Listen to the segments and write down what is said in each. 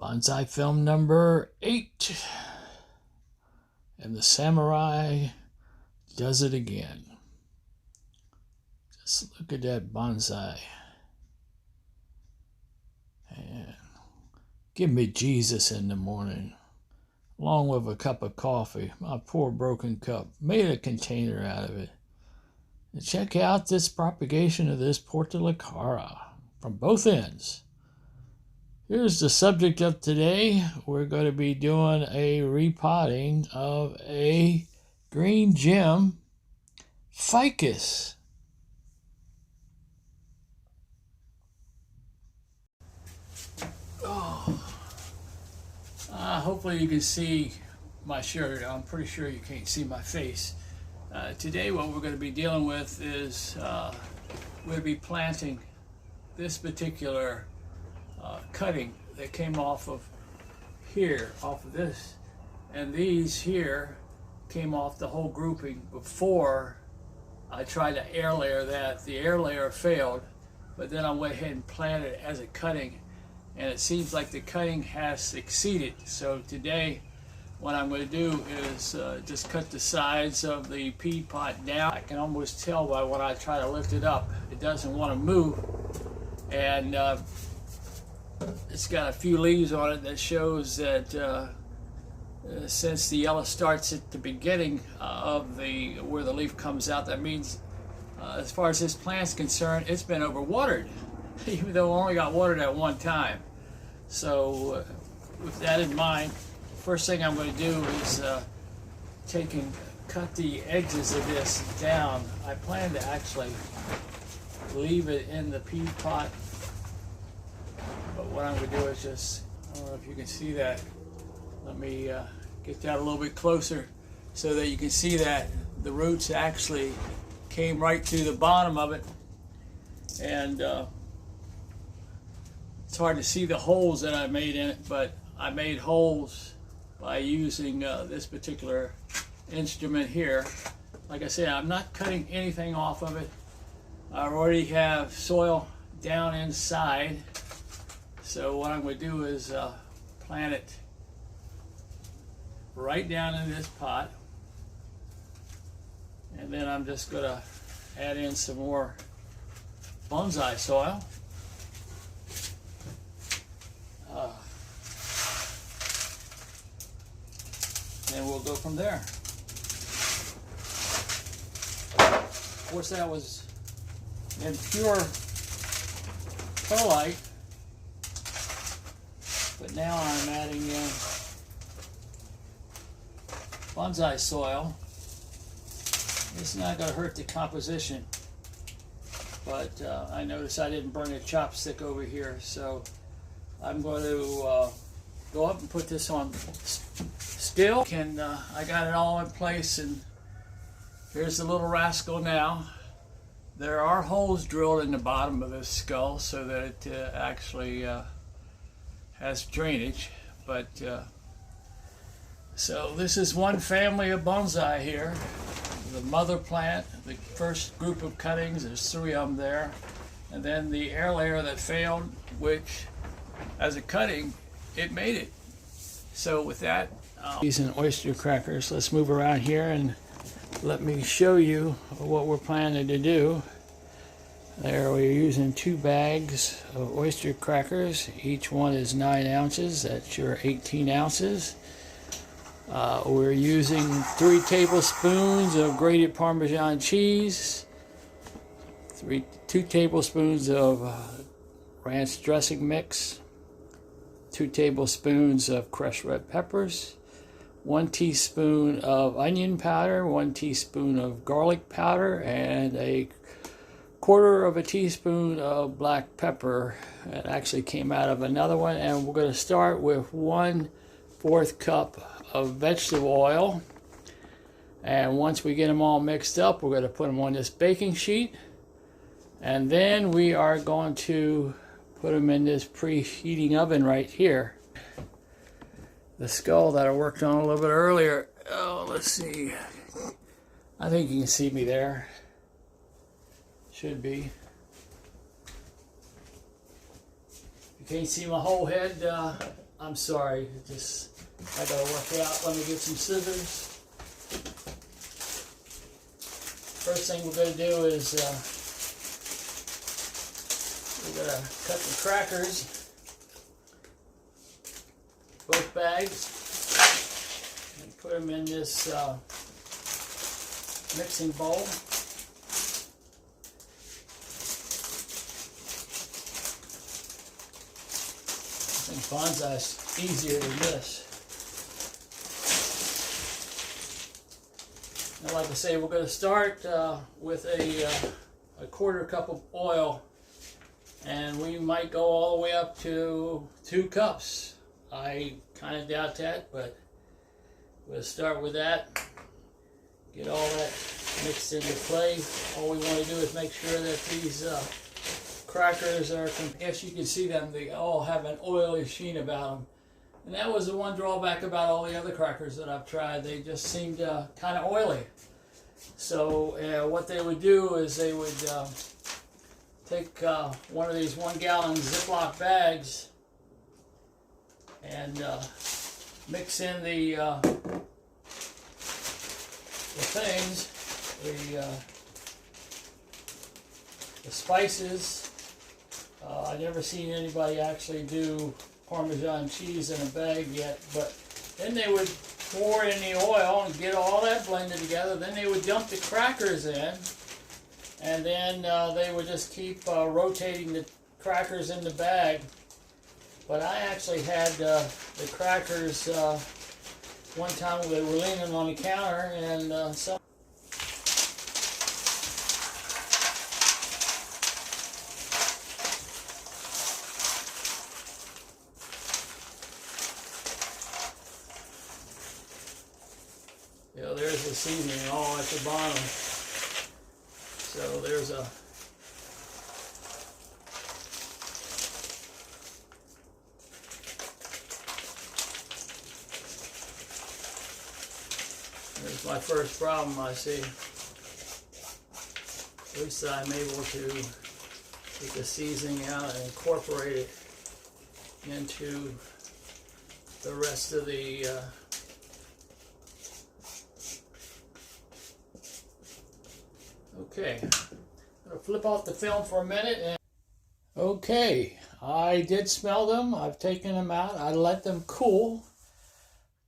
Bonsai film number 8. And the samurai does it again. Just look at that bonsai. And give me Jesus in the morning, along with a cup of coffee. My poor broken cup. Made a container out of it. And check out this propagation of this Portulacara from both ends. Here's the subject of today. We're going to be doing a repotting of a green Gem Ficus. Hopefully you can see my shirt. I'm pretty sure you can't see my face. Today what we're going to be dealing with is we'll be planting this particular cutting that came off of here, off of this, and these here came off the whole grouping before I tried to air layer that. The air layer failed, but then I went ahead and planted it as a cutting, and it seems like the cutting has succeeded. So today what I'm going to do is just cut the sides of the pea pot down. I can almost tell by when I try to lift it up, it doesn't want to move, and it's got a few leaves on it that shows that since the yellow starts at the beginning of where the leaf comes out, that means as far as this plant's concerned, it's been overwatered, even though it only got watered at one time. So with that in mind, first thing I'm going to do is cut the edges of this down. I plan to actually leave it in the pea pot, but what I'm going to do is just, I don't know if you can see that. Let me get that a little bit closer so that you can see that the roots actually came right to the bottom of it. And it's hard to see the holes that I made in it, but I made holes by using this particular instrument here. Like I said, I'm not cutting anything off of it. I already have soil down inside. So what I'm going to do is plant it right down in this pot, and then I'm just going to add in some more bonsai soil. And we'll go from there. Of course, that was in pure perlite. But now I'm adding in bonsai soil. It's not going to hurt the composition, but I noticed I didn't bring a chopstick over here, so I'm going to go up and put this on still. And I got it all in place, and here's the little rascal now. There are holes drilled in the bottom of this skull so that it actually has drainage, but so this is one family of bonsai here. The mother plant, the first group of cuttings, there's 3 of them there, and then the air layer that failed, which as a cutting it made it. So with that, these and oyster crackers, let's move around here and let me show you what we're planning to do. There, we're using 2 bags of oyster crackers. Each one is 9 ounces. That's your 18 ounces. We're using 3 tablespoons of grated Parmesan cheese, 2 tablespoons of ranch dressing mix, 2 tablespoons of crushed red peppers, 1 teaspoon of onion powder, 1 teaspoon of garlic powder, and a 1/4 of a teaspoon of black pepper. It actually came out of another one. And we're going to start with 1/4 cup of vegetable oil. And once we get them all mixed up, we're going to put them on this baking sheet. And then we are going to put them in this preheating oven right here. The skull that I worked on a little bit earlier. Oh, let's see. I think you can see me there. Should be. You can't see my whole head. I'm sorry, I gotta work it out. Let me get some scissors. First thing we're gonna do is we're gonna cut the crackers, both bags, and put them in this mixing bowl. I think bonsai's easier than this. And like I say, we're going to start with a quarter cup of oil, and we might go all the way up to 2 cups. I kind of doubt that, but we'll start with that. Get all that mixed into place. All we want to do is make sure that these crackers are, as you can see them, they all have an oily sheen about them. And that was the one drawback about all the other crackers that I've tried. They just seemed kind of oily. So what they would do is they would take one of these 1 gallon Ziploc bags and mix in the things, the spices. I've never seen anybody actually do Parmesan cheese in a bag yet, but then they would pour in the oil and get all that blended together. Then they would dump the crackers in, and then they would just keep rotating the crackers in the bag. But I actually had the crackers one time they were leaning on the counter, and some. You know, there's the seasoning all at the bottom. So there's my first problem, I see. At least I'm able to get the seasoning out and incorporate it into the rest of the okay, I'm going to flip off the film for a minute. And okay, I did smell them. I've taken them out. I let them cool,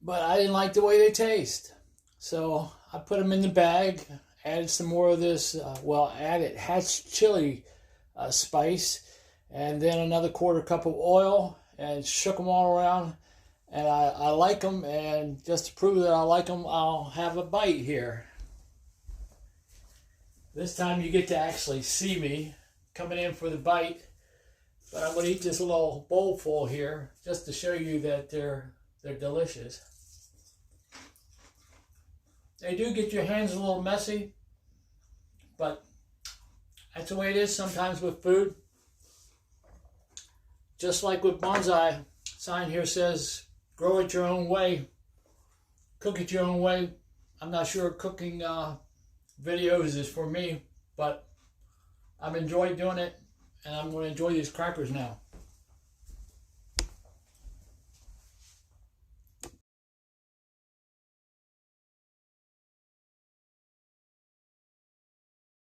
but I didn't like the way they taste. So I put them in the bag, added some more of this, added hatch chili spice, and then another quarter cup of oil, and shook them all around. And I like them, and just to prove that I like them, I'll have a bite here. This time you get to actually see me coming in for the bite, but I'm going to eat this little bowl full here just to show you that they're delicious. They do get your hands a little messy, but that's the way it is sometimes with food. Just like with bonsai, sign here says, grow it your own way, cook it your own way. I'm not sure cooking videos is for me, but I've enjoyed doing it, and I'm going to enjoy these crackers now.